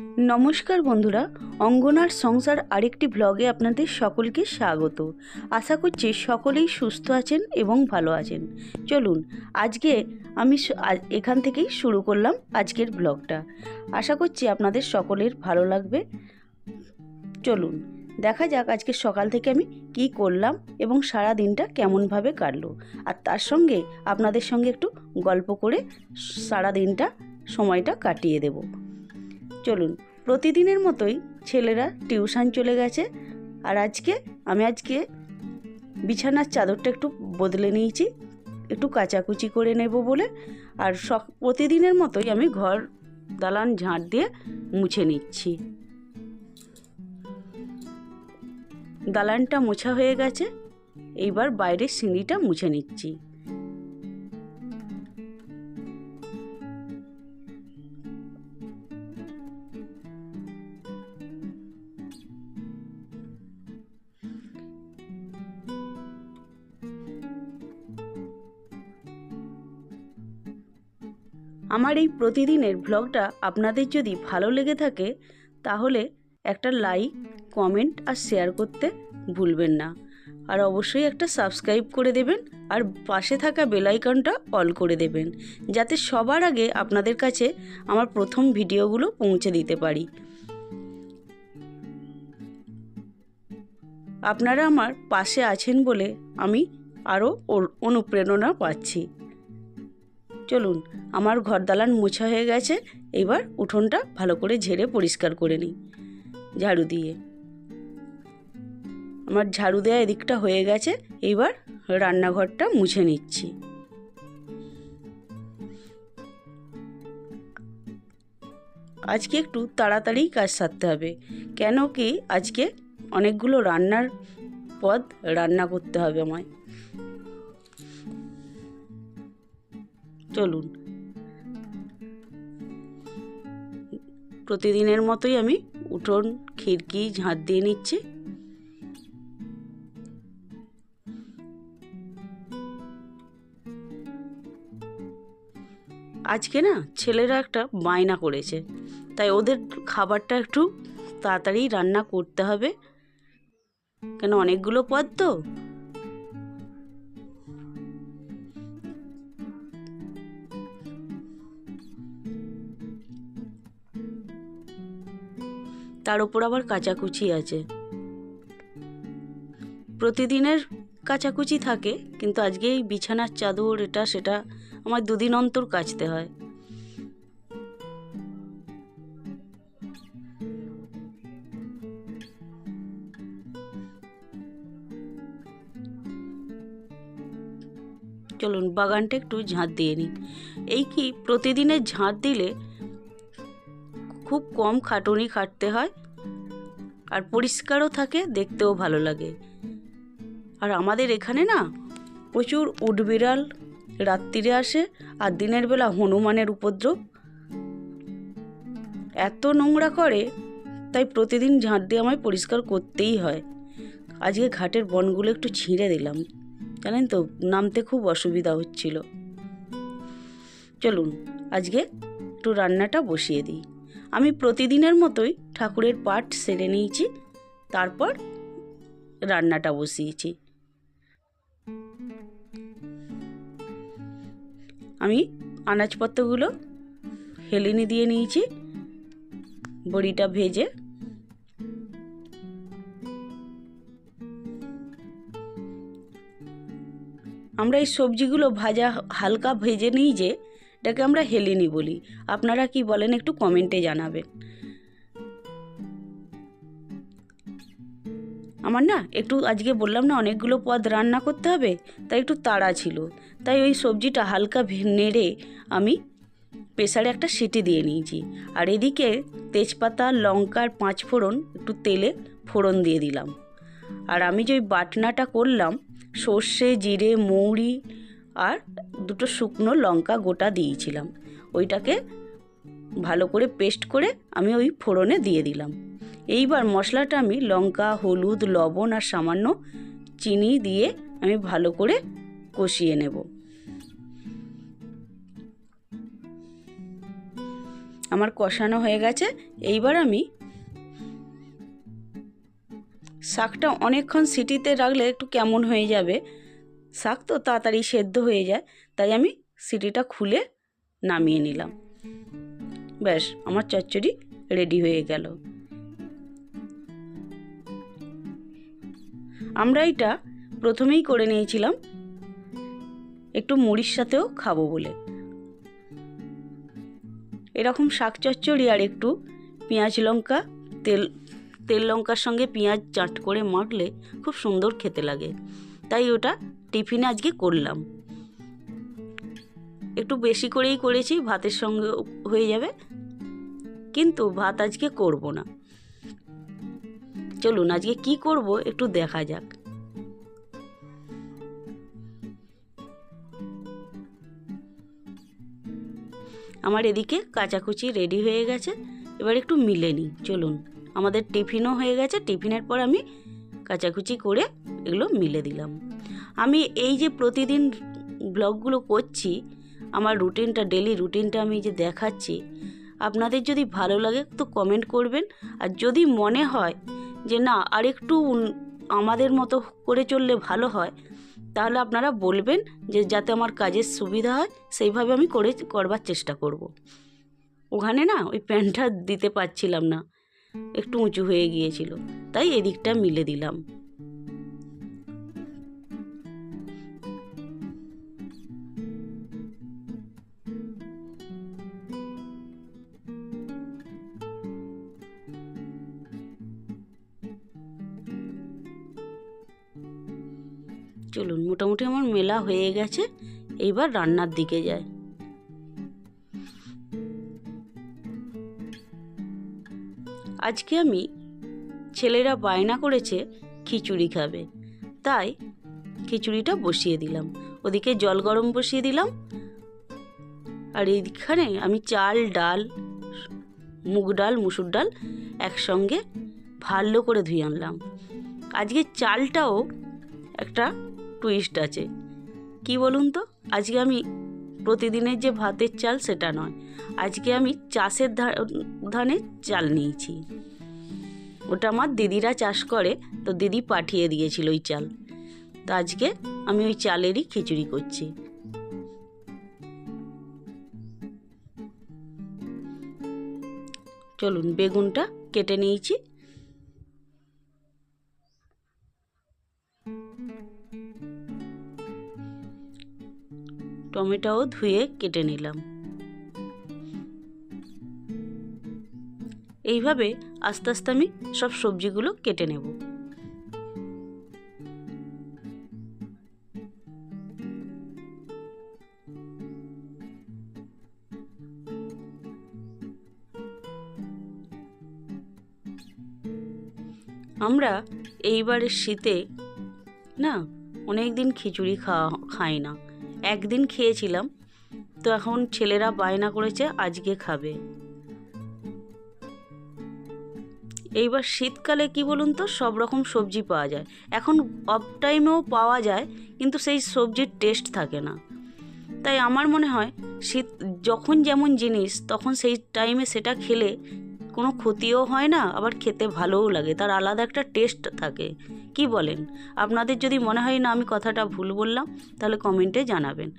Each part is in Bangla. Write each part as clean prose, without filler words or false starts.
নমস্কার বন্ধুরা, অঙ্গনার সংসার আরেকটি ব্লগে আপনাদের সকলকে স্বাগত। আশা করছি সকলেই সুস্থ আছেন এবং ভালো আছেন। চলুন আজকে আমি এখান থেকেই শুরু করলাম আজকের ব্লগটা। আশা করছি আপনাদের সকলের ভালো লাগবে। চলুন দেখা যাক আজকে সকাল থেকে আমি কি করলাম এবং সারা দিনটা কেমনভাবে কাটলো, আর তার সঙ্গে আপনাদের সঙ্গে একটু গল্প করে সারা দিনটা সময়টা কাটিয়ে দেব। চলুন, প্রতিদিনের মতোই ছেলেরা টিউশন চলে গেছে, আর আমি আজকে বিছানার চাদরটা একটু বদলে নিয়েছি, একটু কাচাকুচি করে নেব বলে। আর প্রতিদিনের মতোই আমি ঘর দালান ঝাঁট দিয়ে মুছে নিচ্ছি। দালানটা মোছা হয়ে গেছে, এইবার বাইরের সিঁড়িটা মুছে নিচ্ছি। আমার এই প্রতিদিনের ব্লগটা আপনাদের যদি ভালো লেগে থাকে তাহলে একটা লাইক, কমেন্ট আর শেয়ার করতে ভুলবেন না। আর অবশ্যই একটা সাবস্ক্রাইব করে দেবেন, আর পাশে থাকা বেল আইকনটা অল করে দেবেন, যাতে সবার আগে আপনাদের কাছে আমার প্রথম ভিডিওগুলো পৌঁছে দিতে পারি। আপনারা আমার পাশে আছেন বলে আমি আরও অনুপ্রেরণা পাচ্ছি। চলুন, আমার ঘর দালান মোছা হয়ে গেছে, এবার উঠোনটা ভালো করে ঝেড়ে পরিষ্কার করে নিই ঝাড়ু দিয়ে। আমার ঝাড়ু দেওয়া এদিকটা হয়ে গেছে, এইবার রান্নাঘরটা মুছে নিচ্ছি। আজকে একটু তাড়াতাড়ি কাজ সারতে হবে, কেন কি আজকে অনেকগুলো রান্নার পদ রান্না করতে হবে আমায়। চলুন, প্রতিদিনের মতোই আমি উঠোন খিড়কি ঝাঁট দিয়ে নিচ্ছি। আজকে না ছেলেরা একটা বায়না করেছে, তাই ওদের খাবারটা একটু তাড়াতাড়ি রান্না করতে হবে, কেন অনেকগুলো পদ তো। তার উপর আবার কাচাকুচি আছে। প্রতিদিনের কাচাকুচি থাকে, কিন্তু আজকে এই বিছানার চাদর এটা সেটা আমার দুদিন অন্তর কাচতে হয়। চলুন বাগানটা একটু ঝাঁট দিয়ে নিই। এই কি প্রতিদিনের ঝাঁট দিলে খুব কম খাটুনি খাটতে হয়, আর পরিষ্কারও থাকে, দেখতেও ভালো লাগে। আর আমাদের এখানে না প্রচুর উটবিড়াল রাত্রিরে আসে, আর দিনের বেলা হনুমানের উপদ্রব, এত নোংরা করে, তাই প্রতিদিন ঝাঁট দিয়ে আমায় পরিষ্কার করতেই হয়। আজকে ঘাটের বনগুলো একটু ছিঁড়ে দিলাম, জানেন তো, নামতে খুব অসুবিধা হচ্ছিল। চলুন আজকে একটু রান্নাটা বসিয়ে দিই। আমি প্রতিদিনের মতোই ঠাকুরের পাঠ সেরে নিয়েছি, তারপর রান্নাটা বসিয়েছি। আমি আনাজপত্রগুলো হেলেনি দিয়ে নিয়েছি, বড়িটা ভেজে। আমরা এই সবজিগুলো ভাজা হালকা ভেজে নিই, যে এটাকে আমরা হেলেনি বলি। আপনারা কি বলেন একটু কমেন্টে জানাবেন। আমার না একটু আজকে বললাম না অনেকগুলো পদ রান্না করতে হবে, তাই একটু তাড়া ছিল, তাই ওই সবজিটা হালকা নেড়ে আমি প্রেসারে একটা সিটি দিয়ে নিয়েছি। আর এদিকে তেজপাতা, লঙ্কার 5 ফোড়ন একটু তেলে ফোড়ন দিয়ে দিলাম। আর আমি যে ওই বাটনাটা করলাম, সর্ষে, জিরে, মৌরি আর 2টো শুকনো লঙ্কা গোটা দিয়েছিলাম, ওইটাকে ভালো করে পেস্ট করে আমি ওই ফোড়নে দিয়ে দিলাম। এইবার মশলাটা আমি লঙ্কা, হলুদ, লবণ আর সামান্য চিনি দিয়ে আমি ভালো করে কষিয়ে নেব। আমার কষানো হয়ে গেছে। এইবার আমি শাকটা অনেকক্ষণ সিটিতে রাখলে একটু কেমন হয়ে যাবে, শাক তো তাড়াতাড়ি সেদ্ধ হয়ে যায়, তাই আমি সিটিটা খুলে নামিয়ে নিলাম। ব্যাস, আমার চচ্চড়ি রেডি হয়ে গেল। আমরা এটা প্রথমেই করে নিয়েছিলাম একটু মুড়ির সাথেও খাবো বলে। এরকম শাক চচ্চড়ি আর একটু পেঁয়াজ লঙ্কা তেল লঙ্কার সঙ্গে পেঁয়াজ চাট করে মাখলে খুব সুন্দর খেতে লাগে, তাই ওটা টিফিনে আজকে করলাম। একটু বেশি করেই করেছি, ভাতের সঙ্গে হয়ে যাবে, কিন্তু ভাত আজকে করব না। চলুন আজকে কি করব একটু দেখা যাক। আমার এদিকে কাচাকুচি রেডি হয়ে গেছে, এবার একটু মিলে নিই। চলুন, আমাদের টিফিনও হয়ে গেছে, টিফিনের পর আমি কাচাকুচি করে এগুলো মিলে দিলাম। আমি এই যে প্রতিদিন ব্লগগুলো করছি, আমার রুটিনটা, ডেলি রুটিনটা আমি যে দেখাচ্ছি, আপনাদের যদি ভালো লাগে তো কমেন্ট করবেন। আর যদি মনে হয় যে না আরেকটু আমাদের মতো করে চললে ভালো হয়, তাহলে আপনারা বলবেন, যে যাতে আমার কাজের সুবিধা হয় সেইভাবে আমি করবার চেষ্টা করব। ওখানে না ওই প্যান্টটা দিতে পারছিলাম না, একটু উঁচু হয়ে গিয়েছিল, তাই এদিকটা মিলে দিলাম। চলুন, মোটামুটি আমার মেলা হয়ে গেছে, এইবার রান্নার দিকে যায়। আজকে আমি, ছেলেরা বায়না করেছে খিচুড়ি খাবে, তাই খিচুড়িটা বসিয়ে দিলাম। ওদিকে জল গরম বসিয়ে দিলাম, আর এইখানে আমি চাল, ডাল, মুগ ডাল, মুসুর ডাল একসঙ্গে ভালো করে ধুয়ে আনলাম। আজকে চালটাও একটা টুইস্ট আছে, কি বলুন তো? আজকে আমি প্রতিদিনের যে ভাতের চাল সেটা নয়, আজকে আমি চাষের ধানের চাল নিয়েছি। ওটা আমার দিদিরা চাষ করে, তো দিদি পাঠিয়ে দিয়েছিল ওই চাল, তো আজকে আমি ওই চালেরই খিচুড়ি করছি। চলুন, বেগুনটা কেটে নিয়েছি, টমেটোও ধুয়ে কেটে নিলাম। এইভাবে আস্তে আস্তে আমি সব সবজিগুলো কেটে নেব। আমরা এইবারের শীতে না অনেক দিন খিচুড়ি খাই না, একদিন খেয়েছিলাম, তো এখন ছেলেরা বায়না করেছে আজকে খাবে। এইবার শীতকালে কি বলুন তো, সব রকম সবজি পাওয়া যায়, এখন অফ টাইমেও পাওয়া যায়, কিন্তু সেই সবজির টেস্ট থাকে না। তাই আমার মনে হয় শীত যখন যেমন জিনিস তখন সেই টাইমে সেটা খেলে কোনো ক্ষতিও হয় না, আবার খেতে ভালোও লাগে, তার আলাদা একটা টেস্ট থাকে। কি বলেন? আপনাদের যদি মনে হয় না আমি কথাটা ভুল বললাম, তাহলে কমেন্টে জানাবেন।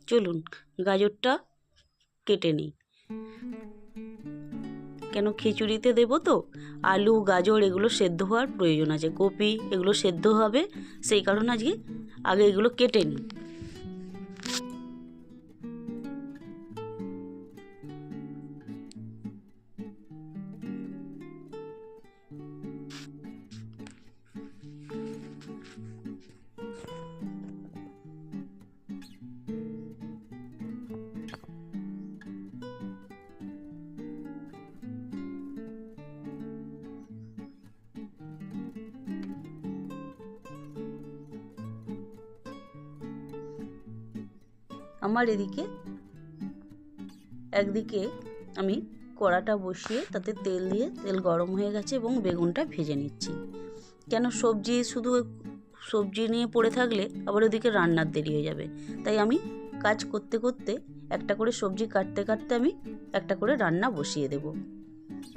চলুন গাজরটা কেটে নিই, কেন খিচুড়িতে দেবো তো, আলু গাজর এগুলো সেদ্ধ হওয়ার প্রয়োজন আছে, কপি এগুলো সেদ্ধ হবে, সেই কারণে আগে এগুলো কেটে নিই। আমার এদিকে একদিকে আমি কড়াটা বসিয়ে তাতে তেল দিয়ে, তেল গরম হয়ে গেছে এবং বেগুনটা ভেজে নিচ্ছি। কেন শুধু সবজি নিয়ে পড়ে থাকলে আবার ওদিকে রান্নার দেরি হয়ে যাবে, তাই আমি কাজ করতে করতে একটা করে সবজি কাটতে কাটতে আমি একটা করে রান্না বসিয়ে দেব,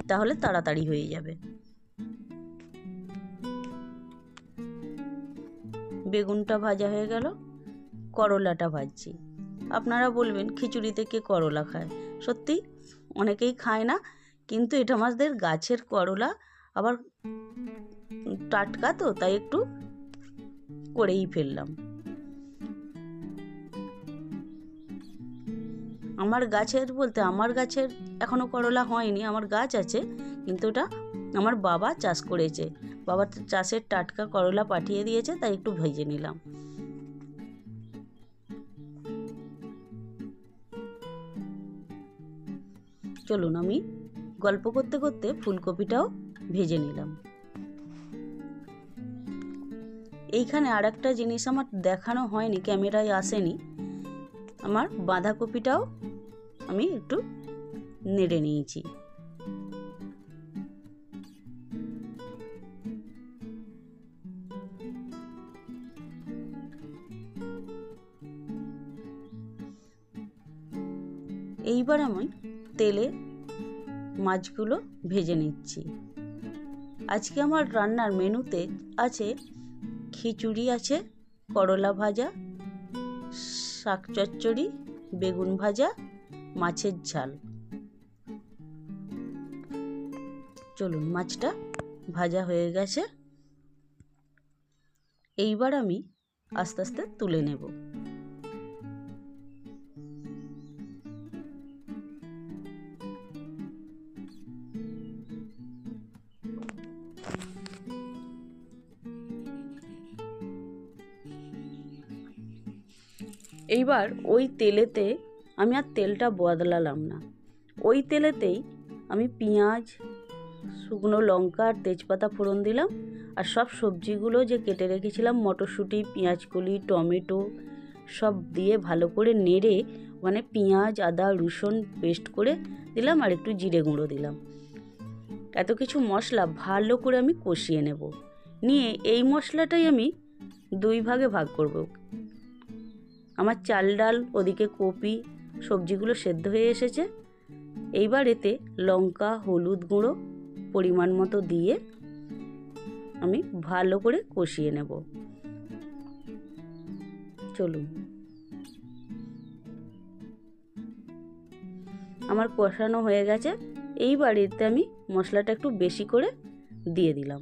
তাহলে তাড়াতাড়ি হয়ে যাবে। বেগুনটা ভাজা হয়ে গেল, করলাটা ভাজছি। আপনারা বলবেন খিচুড়িতে কে করলা খায়? সত্যি অনেকেই খায় না, কিন্তু এটা আমাদের গাছের করলা, আবার টাটকা তো, তাই একটু করেই ফেললাম। আমার গাছের এখনো করলা হয়নি, আমার গাছ আছে, কিন্তু ওটা আমার বাবা চাষ করেছে। বাবা চাষের টাটকা করলা পাঠিয়ে দিয়েছে, তাই একটু ভেজে নিলাম। চলুন আমি গল্প করতে করতে ফুলকপিটাও ভেজে নিলাম। এইখানে আর একটা জিনিস আমার দেখানো হয়নি, ক্যামেরায় আসেনি। আমার বাঁধাকপিটাও আমি একটু নেড়ে নিয়েছি। এইবার আমি তেলে মাছগুলো ভেজে নিচ্ছি। আজকে আমার রান্নার মেনুতে আছে খিচুড়ি, আছে করলা ভাজা, শাক চচ্চড়ি, বেগুন ভাজা, মাছের ঝাল। চলুন, মাছটা ভাজা হয়ে গেছে, এইবার আমি আস্তে আস্তে তুলে নেব। এইবার ওই তেলেতে আমি আর তেলটা বদলালাম না, ওই তেলেতেই আমি পেঁয়াজ, শুকনো লঙ্কা আর তেজপাতা ফোড়ন দিলাম, আর সব সবজিগুলো যে কেটে রেখেছিলাম, মটরশুঁটি, পেঁয়াজকলি, টমেটো সব দিয়ে ভালো করে নেড়ে, মানে পেঁয়াজ, আদা, রসুন পেস্ট করে দিলাম, আর একটু জিরে গুঁড়ো দিলাম। এত কিছু মশলা ভালো করে আমি কষিয়ে নেব। নিয়ে এই মশলাটাই আমি দুই ভাগে ভাগ করব। আমার চাল ডাল, ওদিকে কপি, সবজিগুলো সেদ্ধ হয়ে এসেছে। এইবার এতে লঙ্কা, হলুদ গুঁড়ো পরিমাণ মতো দিয়ে আমি ভালো করে কষিয়ে নেব। চলুন, আমার কষানো হয়ে গেছে। এইবার এতে আমি মশলাটা একটু বেশি করে দিয়ে দিলাম।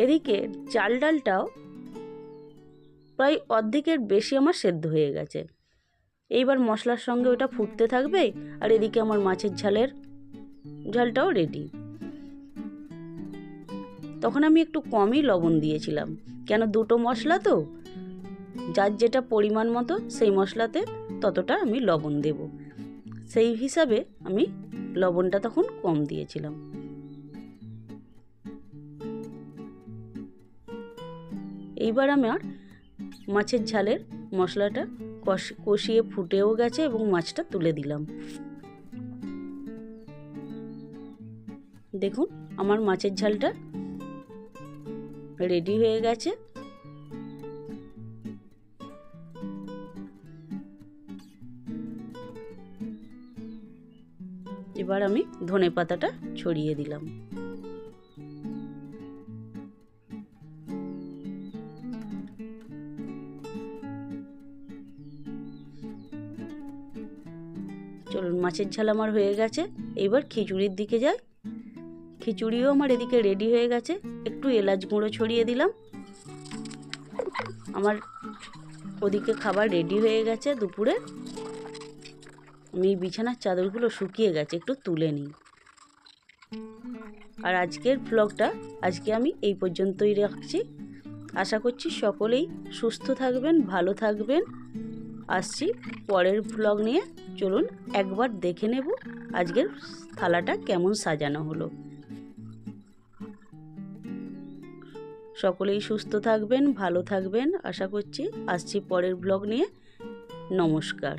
এদিকে চাল ডালটাও প্রায় অর্ধেকের বেশি আমার সেদ্ধ হয়ে গেছে। এইবার মশলার সঙ্গে ওটা ফুটতে থাকবে, আর এদিকে আমার মাছের ঝালটাও রেডি। তখন আমি একটু কমই লবণ দিয়েছিলাম, কেন দুটো মশলা তো, যার যেটা পরিমাণ মতো সেই মশলাতে ততটা আমি লবণ দেব, সেই হিসাবে আমি লবণটা তখন কম দিয়েছিলাম। এইবার আমার মাছের ঝালের মশলাটা কষিয়ে ফুটেও গেছে এবং মাছটা তুলে দিলাম। দেখুন, আমার মাছের ঝালটা রেডি হয়ে গেছে। এবার আমি ধনেপাতাটা ছড়িয়ে দিলাম। চলুন, মাছের ঝাল আমার হয়ে গেছে, এইবার খিচুড়ির দিকে যাই। খিচুড়িও আমার এদিকে রেডি হয়ে গেছে। একটু এলাচ গুঁড়ো ছড়িয়ে দিলাম। আমার ওদিকে খাবার রেডি হয়ে গেছে দুপুরে। আমি বিছানার চাদরগুলো শুকিয়ে গেছে, একটু তুলে নিই। আর আজকের ব্লগটা আমি এই পর্যন্তই রাখছি। আশা করছি সকলেই সুস্থ থাকবেন, ভালো থাকবেন। আসছি পরের ব্লগ নিয়ে। চলুন একবার দেখে নেব আজকের থালাটা কেমন সাজানো হলো। সকলেই সুস্থ থাকবেন, ভালো থাকবেন আশা করছি। আসছি পরের ব্লগ নিয়ে। নমস্কার।